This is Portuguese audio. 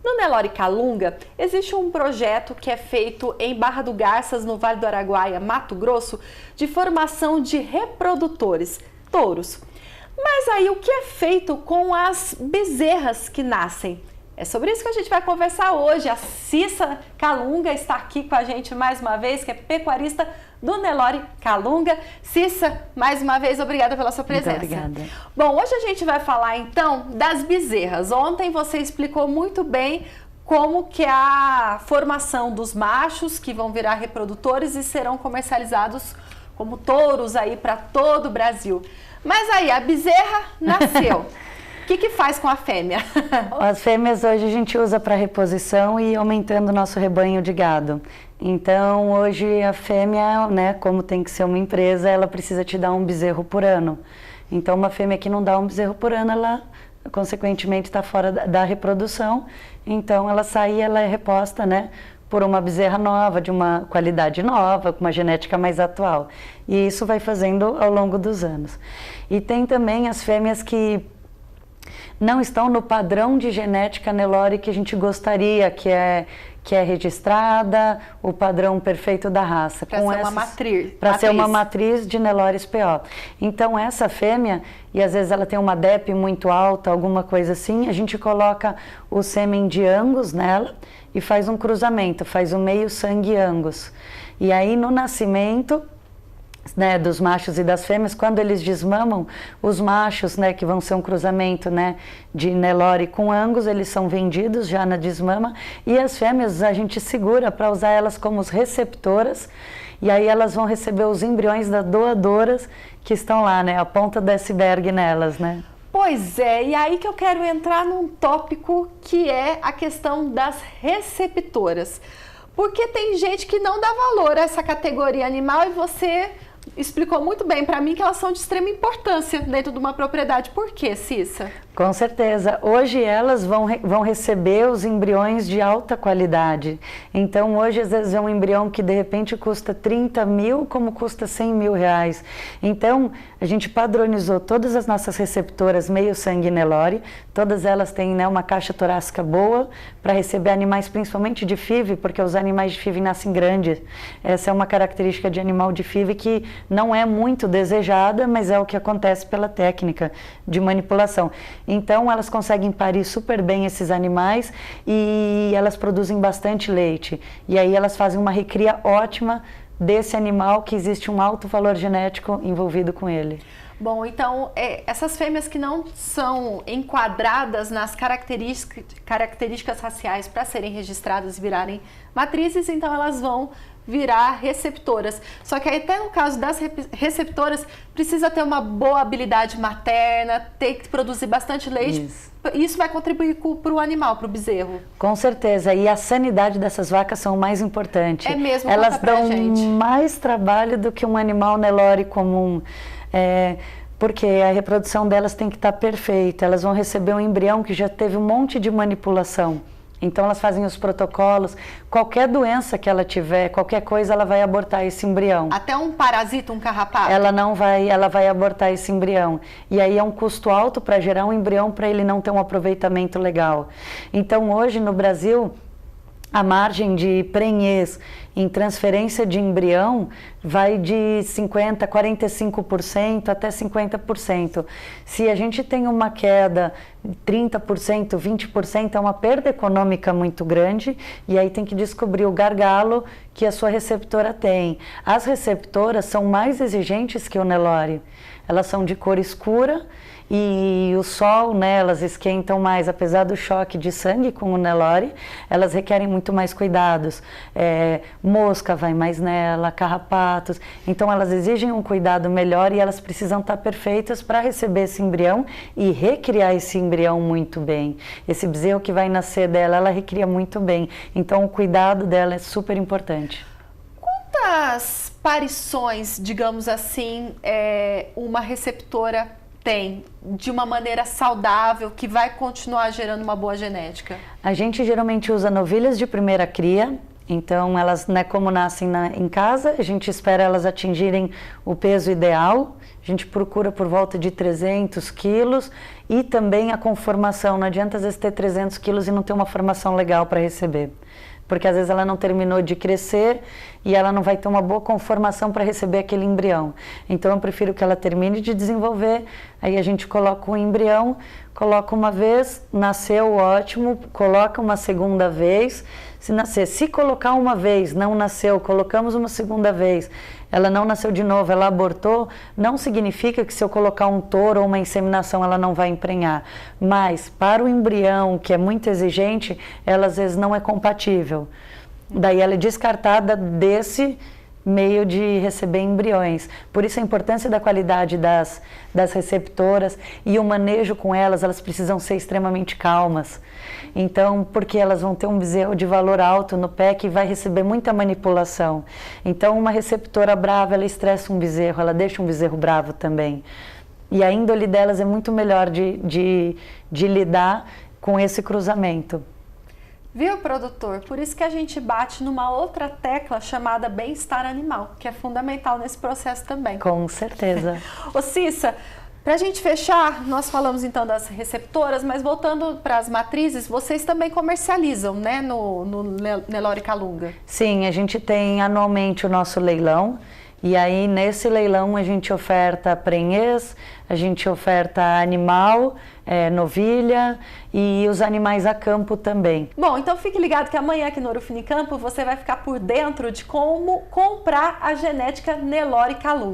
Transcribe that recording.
No Nelore Calunga, existe um projeto que é feito em Barra do Garças, no Vale do Araguaia, Mato Grosso, de formação de reprodutores, touros. Mas aí o que é feito com as bezerras que nascem? É sobre isso que a gente vai conversar hoje. A Cissa Calunga está aqui com a gente mais uma vez, que é pecuarista do Nelore Calunga. Cissa, mais uma vez, obrigada pela sua presença. Muito obrigada. Bom, hoje a gente vai falar então das bezerras. Ontem você explicou muito bem como que é a formação dos machos que vão virar reprodutores e serão comercializados como touros aí para todo o Brasil. Mas aí, a bezerra nasceu. O que faz com a fêmea? As fêmeas hoje a gente usa para reposição e aumentando o nosso rebanho de gado. Então, hoje a fêmea, né, como tem que ser uma empresa, ela precisa te dar um bezerro por ano. Então, uma fêmea que não dá um bezerro por ano, ela, consequentemente, está fora da reprodução. Então, ela sai e ela é reposta, né, por uma bezerra nova, de uma qualidade nova, com uma genética mais atual. E isso vai fazendo ao longo dos anos. E tem também as fêmeas que não estão no padrão de genética Nelore que a gente gostaria, que é registrada, o padrão perfeito da raça. Para ser uma matriz. Para ser uma matriz de Nelore SPO. Então, essa fêmea, e às vezes ela tem uma DEP muito alta, alguma coisa assim, a gente coloca o sêmen de Angus nela e faz um cruzamento, faz um meio sangue Angus. E aí, no nascimento, né, dos machos e das fêmeas, quando eles desmamam, os machos, né, que vão ser um cruzamento, né, de Nelore com Angus, eles são vendidos já na desmama, e as fêmeas a gente segura para usar elas como receptoras, e aí elas vão receber os embriões das doadoras que estão lá, né, a ponta do iceberg nelas, né. Pois é, e aí que eu quero entrar num tópico que é a questão das receptoras. Porque tem gente que não dá valor a essa categoria animal e você explicou muito bem para mim que elas são de extrema importância dentro de uma propriedade. Por quê, Cissa? Com certeza. Hoje elas vão receber os embriões de alta qualidade. Então, hoje, às vezes, é um embrião que, de repente, custa 30 mil, como custa 100 mil reais. Então, a gente padronizou todas as nossas receptoras meio sangue Nelore. Todas elas têm, né, uma caixa torácica boa para receber animais, principalmente de FIV, porque os animais de FIV nascem grandes. Essa é uma característica de animal de FIV que não é muito desejada, mas é o que acontece pela técnica de manipulação. Então, elas conseguem parir super bem esses animais e elas produzem bastante leite. E aí elas fazem uma recria ótima desse animal que existe um alto valor genético envolvido com ele. Bom, então, essas fêmeas que não são enquadradas nas características raciais para serem registradas e virarem matrizes, então elas vão virar receptoras. Só que aí, até no caso das receptoras, precisa ter uma boa habilidade materna, ter que produzir bastante leite. Isso vai contribuir para o animal, para o bezerro. Com certeza. E a sanidade dessas vacas são o mais importante. É mesmo, elas dão mais trabalho do que um animal Nelore comum. Porque a reprodução delas tem que estar perfeita. Elas vão receber um embrião que já teve um monte de manipulação. Então, elas fazem os protocolos. Qualquer doença que ela tiver, qualquer coisa, ela vai abortar esse embrião. Até um parasita, um carrapato? Ela vai abortar esse embrião. E aí é um custo alto para gerar um embrião para ele não ter um aproveitamento legal. Então, hoje no Brasil, a margem de prenhez em transferência de embrião vai de 50%, 45% até 50%. Se a gente tem uma queda de 30%, 20%, é uma perda econômica muito grande e aí tem que descobrir o gargalo que a sua receptora tem. As receptoras são mais exigentes que o Nelore. Elas são de cor escura e o sol, né, elas esquentam mais, apesar do choque de sangue com o Nelore, elas requerem muito mais cuidados. Mosca vai mais nela, carrapatos, então elas exigem um cuidado melhor e elas precisam estar perfeitas para receber esse embrião e recriar esse embrião muito bem. Esse bezerro que vai nascer dela, ela recria muito bem, então o cuidado dela é super importante. Quantas parições, digamos assim, uma receptora tem de uma maneira saudável que vai continuar gerando uma boa genética? A gente geralmente usa novilhas de primeira cria Então, elas, né, como nascem em casa, a gente espera elas atingirem o peso ideal. A gente procura por volta de 300 quilos e também a conformação. Não adianta às vezes ter 300 quilos e não ter uma formação legal para receber. Porque às vezes ela não terminou de crescer e ela não vai ter uma boa conformação para receber aquele embrião. Então eu prefiro que ela termine de desenvolver, aí a gente coloca o embrião, coloca uma vez, nasceu, ótimo, coloca uma segunda vez. Se nascer, se colocar uma vez, não nasceu, colocamos uma segunda vez, ela não nasceu de novo, ela abortou, não significa que se eu colocar um touro ou uma inseminação ela não vai emprenhar. Mas para o embrião, que é muito exigente, ela às vezes não é compatível. Daí ela é descartada desse meio de receber embriões. Por isso a importância da qualidade das receptoras e o manejo com elas precisam ser extremamente calmas. Então, porque elas vão ter um bezerro de valor alto no pé que vai receber muita manipulação. Então, uma receptora brava, ela estressa um bezerro, ela deixa um bezerro bravo também. E a índole delas é muito melhor de lidar com esse cruzamento. Viu, produtor? Por isso que a gente bate numa outra tecla chamada bem-estar animal, que é fundamental nesse processo também. Com certeza. Ô Cissa, para a gente fechar, nós falamos então das receptoras, mas voltando para as matrizes, vocês também comercializam, né, no Nelore Calunga? Sim, a gente tem anualmente o nosso leilão. E aí, nesse leilão, a gente oferta prenhez, a gente oferta animal, novilha e os animais a campo também. Bom, então fique ligado que amanhã aqui no Ouro Fino em Campo você vai ficar por dentro de como comprar a genética Nelore Calunga.